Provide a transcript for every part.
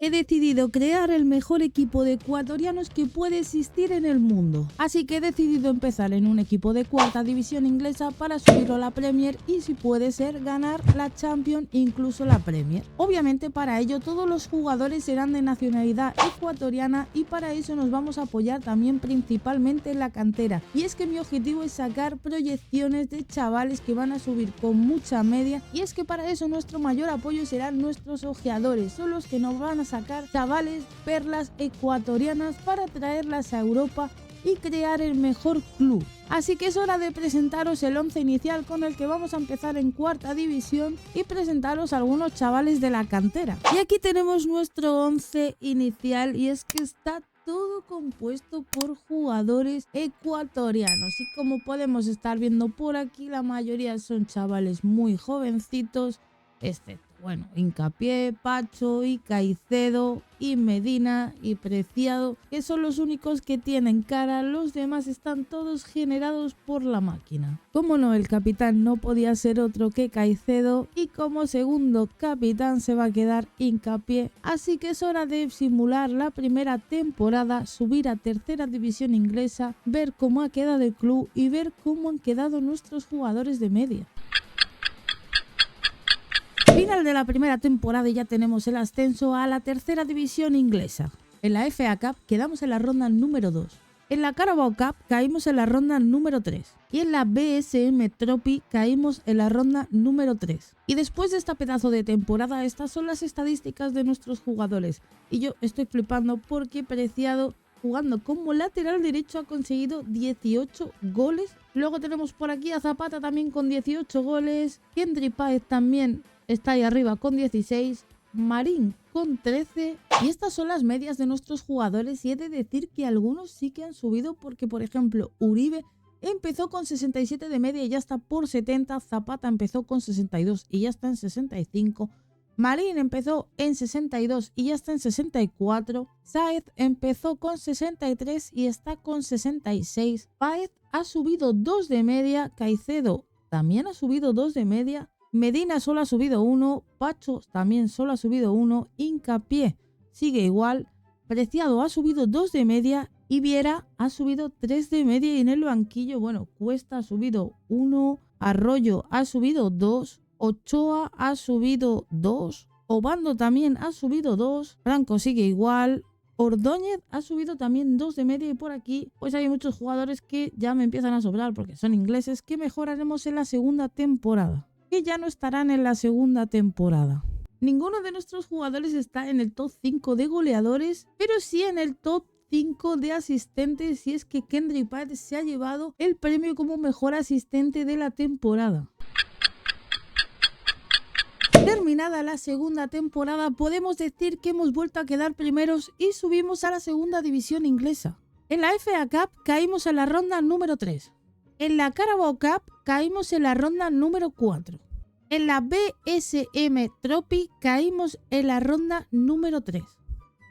He decidido crear el mejor equipo de ecuatorianos que puede existir en el mundo. Así que he decidido empezar en un equipo de cuarta división inglesa para subirlo a la Premier y, si puede ser, ganar la Champions e incluso la Premier. Obviamente para ello todos los jugadores serán de nacionalidad ecuatoriana y para eso nos vamos a apoyar también principalmente en la cantera. Y es que mi objetivo es sacar proyecciones de chavales que van a subir con mucha media, y es que para eso nuestro mayor apoyo serán nuestros ojeadores. Son los que nos van a sacar chavales, perlas ecuatorianas para traerlas a Europa y crear el mejor club. Así que es hora de presentaros el 11 inicial con el que vamos a empezar en cuarta división y presentaros a algunos chavales de la cantera. Y aquí tenemos nuestro 11 inicial, y es que está todo compuesto por jugadores ecuatorianos, y como podemos estar viendo por aquí, la mayoría son chavales muy jovencitos, excepto, bueno, Hincapié, Pacho y Caicedo y Medina y Preciado, que son los únicos que tienen cara. Los demás están todos generados por la máquina. Como no, el capitán no podía ser otro que Caicedo, y como segundo capitán se va a quedar Hincapié. Así que es hora de simular la primera temporada, subir a tercera división inglesa, ver cómo ha quedado el club y ver cómo han quedado nuestros jugadores de media. Final de la primera temporada y ya tenemos el ascenso a la tercera división inglesa. En la FA Cup quedamos en la ronda número 2. En la Carabao Cup caímos en la ronda número 3. Y en la BSM Trophy caímos en la ronda número 3. Y después de esta pedazo de temporada, estas son las estadísticas de nuestros jugadores. Y yo estoy flipando porque Preciado, jugando como lateral derecho, ha conseguido 18 goles. Luego tenemos por aquí a Zapata también con 18 goles. Kendry Páez también está ahí arriba con 16, Marín con 13, y estas son las medias de nuestros jugadores. Y he de decir que algunos sí que han subido, porque por ejemplo Uribe empezó con 67 de media y ya está por 70, Zapata empezó con 62 y ya está en 65, Marín empezó en 62 y ya está en 64, Sáez empezó con 63 y está con 66, Páez ha subido 2 de media, Caicedo también ha subido 2 de media, Medina solo ha subido 1, Pacho también solo ha subido 1, Hincapié sigue igual, Preciado ha subido 2 de media y Viera ha subido 3 de media. Y en el banquillo, bueno, Cuesta ha subido 1, Arroyo ha subido 2, Ochoa ha subido 2, Obando también ha subido 2, Franco sigue igual, Ordóñez ha subido también 2 de media, y por aquí pues hay muchos jugadores que ya me empiezan a sobrar porque son ingleses, que mejoraremos en la segunda temporada, que ya no estarán en la segunda temporada. Ninguno de nuestros jugadores está en el top 5 de goleadores, pero sí en el top 5 de asistentes, y es que Kendry Páez se ha llevado el premio como mejor asistente de la temporada. Terminada la segunda temporada, podemos decir que hemos vuelto a quedar primeros y subimos a la segunda división inglesa. En la FA Cup caímos en la ronda número 3. En la Carabao Cup caímos en la ronda número 4. En la BSM Trophy caímos en la ronda número 3.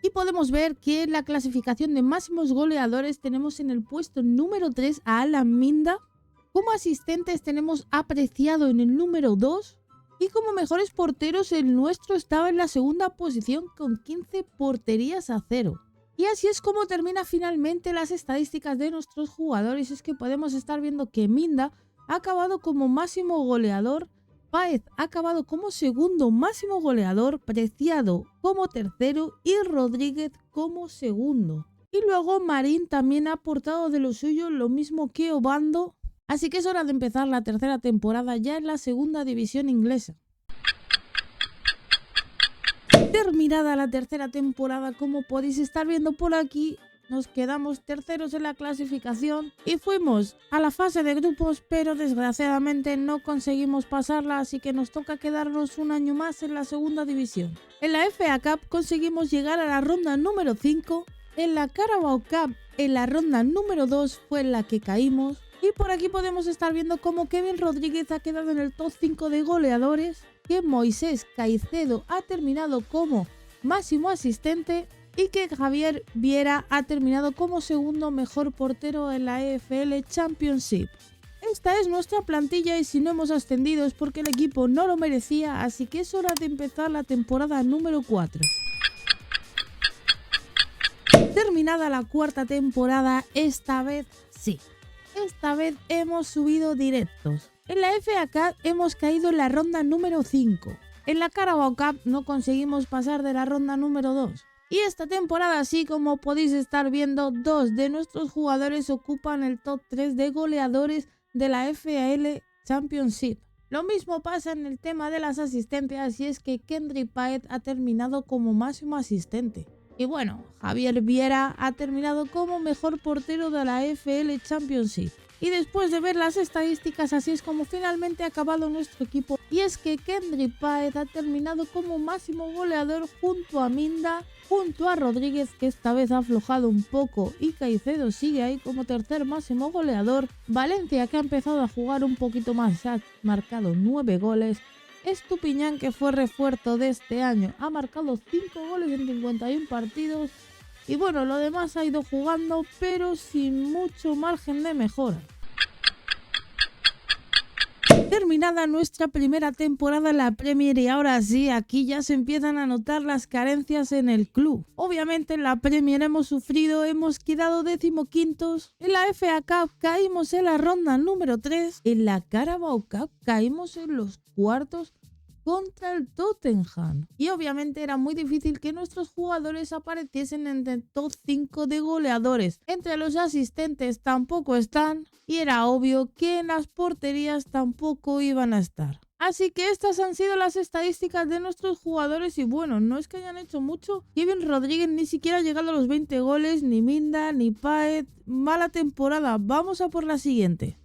Y podemos ver que en la clasificación de máximos goleadores tenemos en el puesto número 3 a Alan Minda. Como asistentes tenemos a Preciado en el número 2. Y como mejores porteros, el nuestro estaba en la segunda posición con 15 porterías a 0. Y así es como termina finalmente las estadísticas de nuestros jugadores. Es que podemos estar viendo que Minda ha acabado como máximo goleador, Páez ha acabado como segundo máximo goleador, Preciado como tercero y Rodríguez como segundo. Y luego Marín también ha aportado de lo suyo, lo mismo que Obando. Así que es hora de empezar la tercera temporada ya en la segunda división inglesa. Terminada la tercera temporada, como podéis estar viendo por aquí, nos quedamos terceros en la clasificación y fuimos a la fase de grupos, pero desgraciadamente no conseguimos pasarla, así que nos toca quedarnos un año más en la segunda división. En la FA Cup conseguimos llegar a la ronda número 5, en la Carabao Cup en la ronda número 2 fue en la que caímos, y por aquí podemos estar viendo cómo Kevin Rodríguez ha quedado en el top 5 de goleadores, que Moisés Caicedo ha terminado como máximo asistente y que Javier Viera ha terminado como segundo mejor portero en la EFL Championship. Esta es nuestra plantilla y si no hemos ascendido es porque el equipo no lo merecía, así que es hora de empezar la temporada número 4. Terminada la cuarta temporada, esta vez sí. Esta vez hemos subido directos. En la FA Cup hemos caído en la ronda número 5. En la Carabao Cup no conseguimos pasar de la ronda número 2. Y esta temporada, así como podéis estar viendo, 2 de nuestros jugadores ocupan el top 3 de goleadores de la FAL Championship. Lo mismo pasa en el tema de las asistencias, y es que Kendrick Paez ha terminado como máximo asistente. Y bueno, Javier Vieira ha terminado como mejor portero de la FL Championship. Y después de ver las estadísticas, así es como finalmente ha acabado nuestro equipo. Y es que Kendrick Paez ha terminado como máximo goleador junto a Minda, junto a Rodríguez, que esta vez ha aflojado un poco, y Caicedo sigue ahí como tercer máximo goleador. Valencia, que ha empezado a jugar un poquito más, ha marcado 9 goles. Estupiñán, que fue refuerzo de este año, ha marcado 5 goles en 51 partidos. Y bueno, lo demás ha ido jugando, pero sin mucho margen de mejora. Terminada nuestra primera temporada en la Premier, y ahora sí, aquí ya se empiezan a notar las carencias en el club. Obviamente en la Premier hemos sufrido, hemos quedado 15º. En la FA Cup caímos en la ronda número 3. En la Carabao Cup caímos en los cuartos contra el Tottenham. Y obviamente era muy difícil que nuestros jugadores apareciesen en el top 5 de goleadores. Entre los asistentes tampoco están, y era obvio que en las porterías tampoco iban a estar. Así que estas han sido las estadísticas de nuestros jugadores, y bueno, no es que hayan hecho mucho. Kevin Rodríguez ni siquiera ha llegado a los 20 goles, ni Minda, ni Paez. Mala temporada. Vamos a por la siguiente.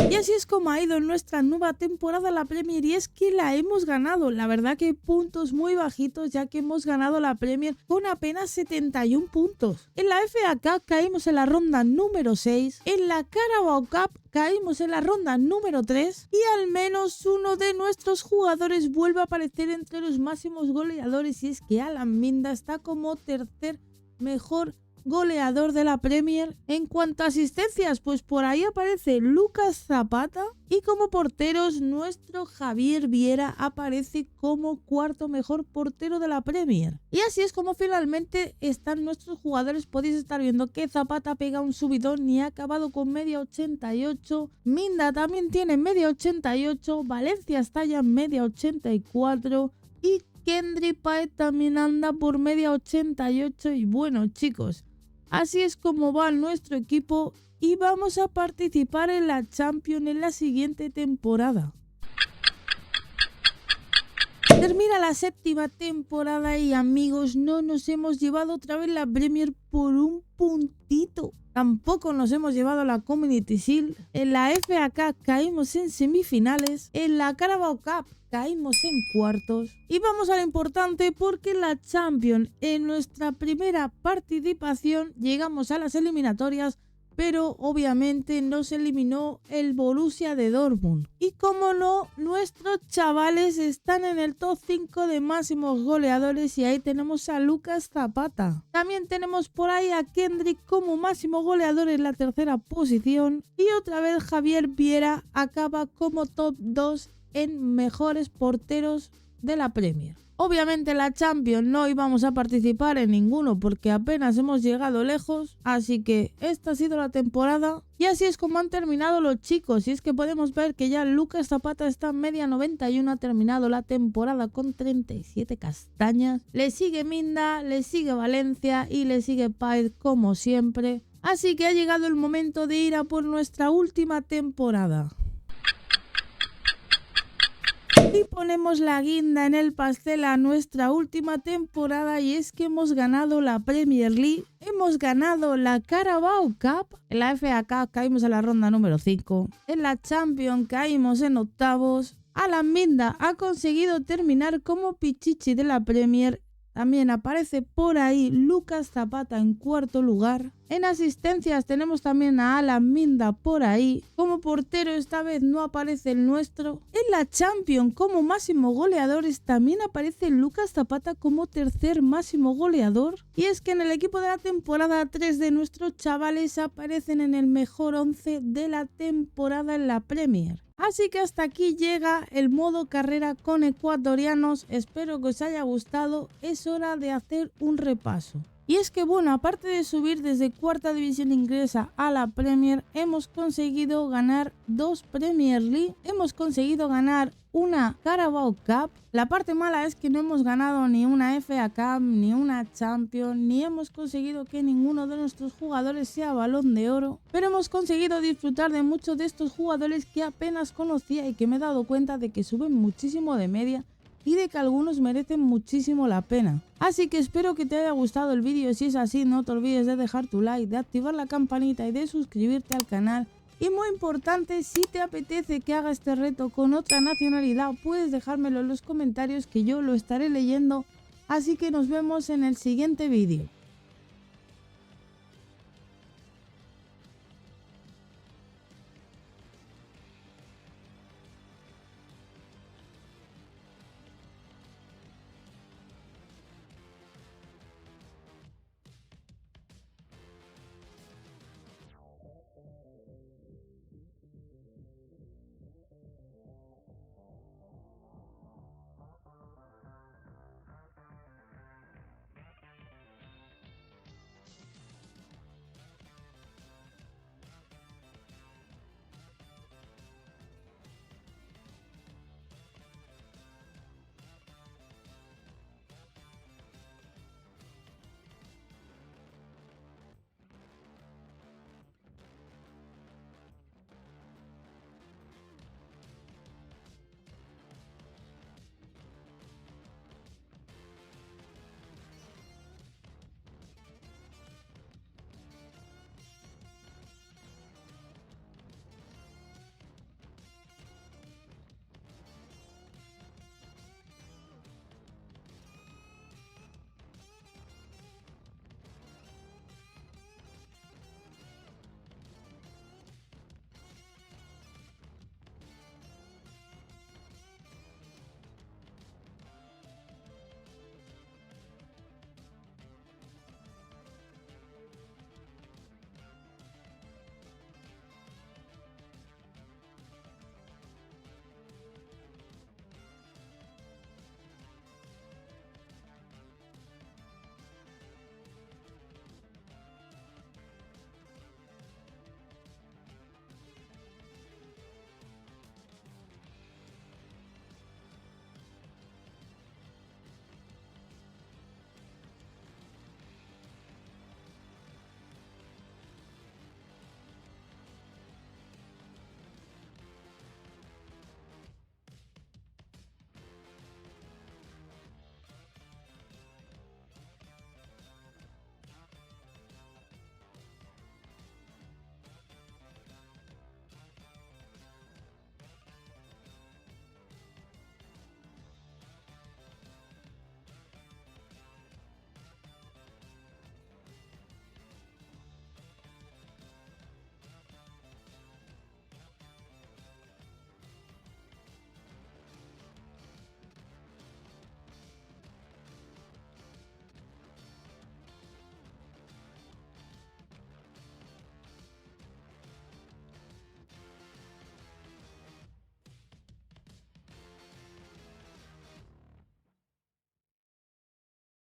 Y así es como ha ido nuestra nueva temporada en la Premier, y es que la hemos ganado. La verdad que puntos muy bajitos, ya que hemos ganado la Premier con apenas 71 puntos. En la FA Cup caímos en la ronda número 6. En la Carabao Cup caímos en la ronda número 3. Y al menos uno de nuestros jugadores vuelve a aparecer entre los máximos goleadores, y es que Alan Minda está como tercer mejor goleador de la Premier. En cuanto a asistencias, pues por ahí aparece Lucas Zapata, y como porteros nuestro Javier Vieira aparece como cuarto mejor portero de la Premier. Y así es como finalmente están nuestros jugadores. Podéis estar viendo que Zapata pega un subidón y ha acabado con media 88. Minda también tiene media 88. Valencia está ya en media 84. Y Kendrick Paez también anda por media 88. Y bueno, chicos, así es como va nuestro equipo, y vamos a participar en la Champions en la siguiente temporada. Termina la séptima temporada y, amigos, no nos hemos llevado otra vez la Premier por un puntito. Tampoco nos hemos llevado la Community Shield. En la FA Cup caímos en semifinales. En la Carabao Cup caímos en cuartos. Y vamos a lo importante, porque en la Champions, en nuestra primera participación, llegamos a las eliminatorias, pero obviamente nos eliminó el Borussia de Dortmund. Y como no, nuestros chavales están en el top 5 de máximos goleadores, y ahí tenemos a Lucas Zapata. También tenemos por ahí a Kendrick como máximo goleador en la tercera posición, y otra vez Javier Vieira acaba como top 2 en mejores porteros de la Premier. Obviamente en la Champions no íbamos a participar en ninguno, porque apenas hemos llegado lejos. Así que esta ha sido la temporada, y así es como han terminado los chicos. Y es que podemos ver que ya Lucas Zapata está en media 91, ha terminado la temporada con 37 castañas. Le sigue Minda, le sigue Valencia y le sigue Paez como siempre. Así que ha llegado el momento de ir a por nuestra última temporada. Y ponemos la guinda en el pastel a nuestra última temporada, y es que hemos ganado la Premier League, hemos ganado la Carabao Cup, en la FA Cup caímos en la ronda número 5, en la Champions caímos en octavos. Alan Minda ha conseguido terminar como pichichi de la Premier. También aparece por ahí Lucas Zapata en cuarto lugar. En asistencias tenemos también a Alan Minda por ahí. Como portero esta vez no aparece el nuestro. En la Champions como máximo goleadores también aparece Lucas Zapata como tercer máximo goleador. Y es que en el equipo de la temporada 3 de nuestros chavales aparecen en el mejor 11 de la temporada en la Premier. Así que hasta aquí llega el modo carrera con ecuatorianos. Espero que os haya gustado. Es hora de hacer un repaso. Y es que bueno, aparte de subir desde cuarta división inglesa a la Premier, hemos conseguido ganar 2 Premier League, hemos conseguido ganar una Carabao Cup. La parte mala es que no hemos ganado ni una FA Cup, ni una Champions, ni hemos conseguido que ninguno de nuestros jugadores sea Balón de Oro, pero hemos conseguido disfrutar de muchos de estos jugadores que apenas conocía y que me he dado cuenta de que suben muchísimo de media y de que algunos merecen muchísimo la pena. Así que espero que te haya gustado el vídeo. Si es así, no te olvides de dejar tu like, de activar la campanita y de suscribirte al canal. Y muy importante, si te apetece que haga este reto con otra nacionalidad, puedes dejármelo en los comentarios que yo lo estaré leyendo. Así que nos vemos en el siguiente vídeo.